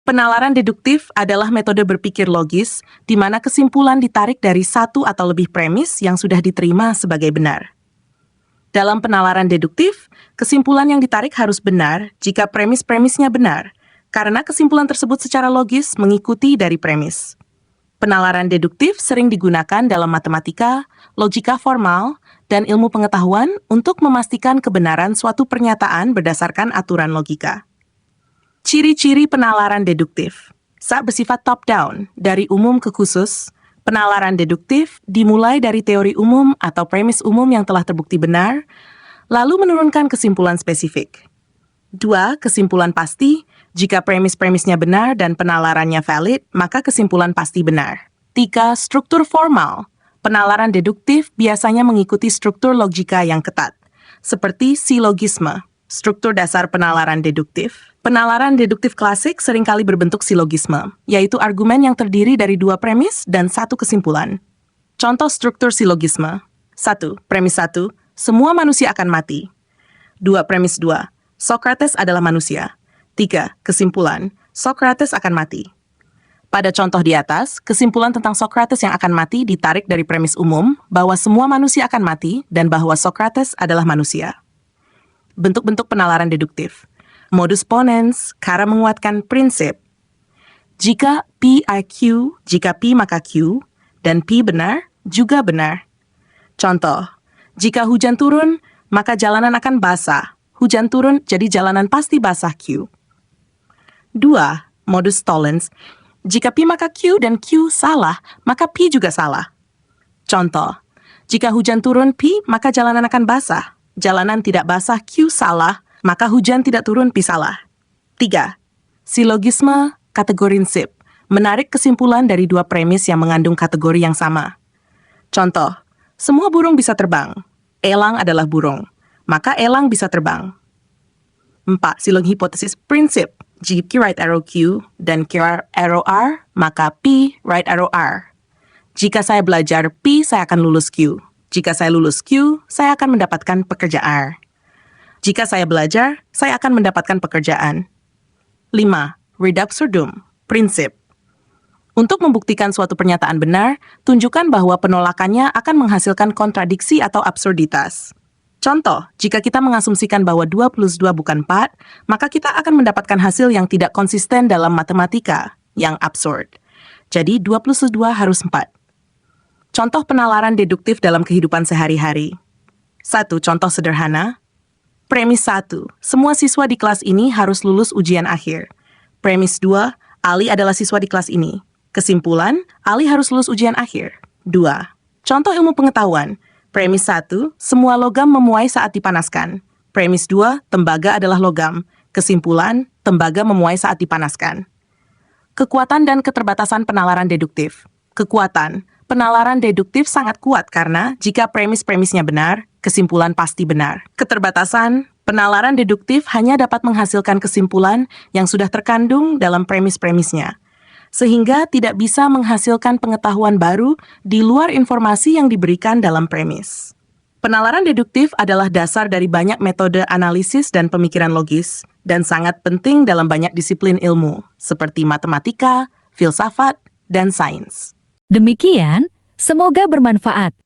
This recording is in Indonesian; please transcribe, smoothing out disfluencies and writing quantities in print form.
Penalaran deduktif adalah metode berpikir logis di mana kesimpulan ditarik dari satu atau lebih premis yang sudah diterima sebagai benar. Dalam penalaran deduktif, kesimpulan yang ditarik harus benar jika premis-premisnya benar, karena kesimpulan tersebut secara logis mengikuti dari premis. Penalaran deduktif sering digunakan dalam matematika, logika formal, dan ilmu pengetahuan untuk memastikan kebenaran suatu pernyataan berdasarkan aturan logika. Ciri-ciri penalaran deduktif. Saat bersifat top-down, dari umum ke khusus, penalaran deduktif dimulai dari teori umum atau premis umum yang telah terbukti benar, lalu menurunkan kesimpulan spesifik. 2. Kesimpulan pasti. Jika premis-premisnya benar dan penalarannya valid, maka kesimpulan pasti benar. 3. Struktur formal. Penalaran deduktif biasanya mengikuti struktur logika yang ketat, seperti silogisme, struktur dasar penalaran deduktif. Penalaran deduktif klasik seringkali berbentuk silogisme, yaitu argumen yang terdiri dari dua premis dan satu kesimpulan. Contoh struktur silogisme. 1. Premis 1. Semua manusia akan mati. 2. Premis 2. Socrates adalah manusia. 3. Kesimpulan. Socrates akan mati. Pada contoh di atas, kesimpulan tentang Socrates yang akan mati ditarik dari premis umum bahwa semua manusia akan mati dan bahwa Socrates adalah manusia. Bentuk-bentuk penalaran deduktif. Modus ponens, cara menguatkan prinsip. Jika P IQ, jika P maka Q, dan P benar, juga benar. Contoh, jika hujan turun, maka jalanan akan basah. Hujan turun, jadi jalanan pasti basah Q. 2. Modus tollens. Jika P maka Q dan Q salah, maka P juga salah. Contoh, jika hujan turun P, maka jalanan akan basah. Jalanan tidak basah Q salah, maka hujan tidak turun P salah. 3. Silogisme kategorinsip. Menarik kesimpulan dari dua premis yang mengandung kategori yang sama. Contoh, semua burung bisa terbang. Elang adalah burung, maka elang bisa terbang. 4. Silog hipotesis prinsip. Jika P right arrow Q dan Q arrow R, maka P right arrow R. Jika saya belajar P, saya akan lulus Q. Jika saya lulus Q, saya akan mendapatkan pekerja R. Jika saya belajar, saya akan mendapatkan pekerjaan. 5. Read absurdum. Prinsip. Untuk membuktikan suatu pernyataan benar, tunjukkan bahwa penolakannya akan menghasilkan kontradiksi atau absurditas. Contoh, jika kita mengasumsikan bahwa 2 plus 2 bukan 4, maka kita akan mendapatkan hasil yang tidak konsisten dalam matematika, yang absurd. Jadi 2 plus 2 harus 4. Contoh penalaran deduktif dalam kehidupan sehari-hari. 1. Contoh sederhana. Premis 1. Semua siswa di kelas ini harus lulus ujian akhir. Premis 2. Ali adalah siswa di kelas ini. Kesimpulan, Ali harus lulus ujian akhir. 2. Contoh ilmu pengetahuan. Premis 1. Semua logam memuai saat dipanaskan. Premis 2. Tembaga adalah logam. Kesimpulan, tembaga memuai saat dipanaskan. Kekuatan dan keterbatasan penalaran deduktif. Kekuatan. Penalaran deduktif sangat kuat karena jika premis-premisnya benar, kesimpulan pasti benar. Keterbatasan, penalaran deduktif hanya dapat menghasilkan kesimpulan yang sudah terkandung dalam premis-premisnya, sehingga tidak bisa menghasilkan pengetahuan baru di luar informasi yang diberikan dalam premis. Penalaran deduktif adalah dasar dari banyak metode analisis dan pemikiran logis, dan sangat penting dalam banyak disiplin ilmu, seperti matematika, filsafat, dan sains. Demikian, semoga bermanfaat.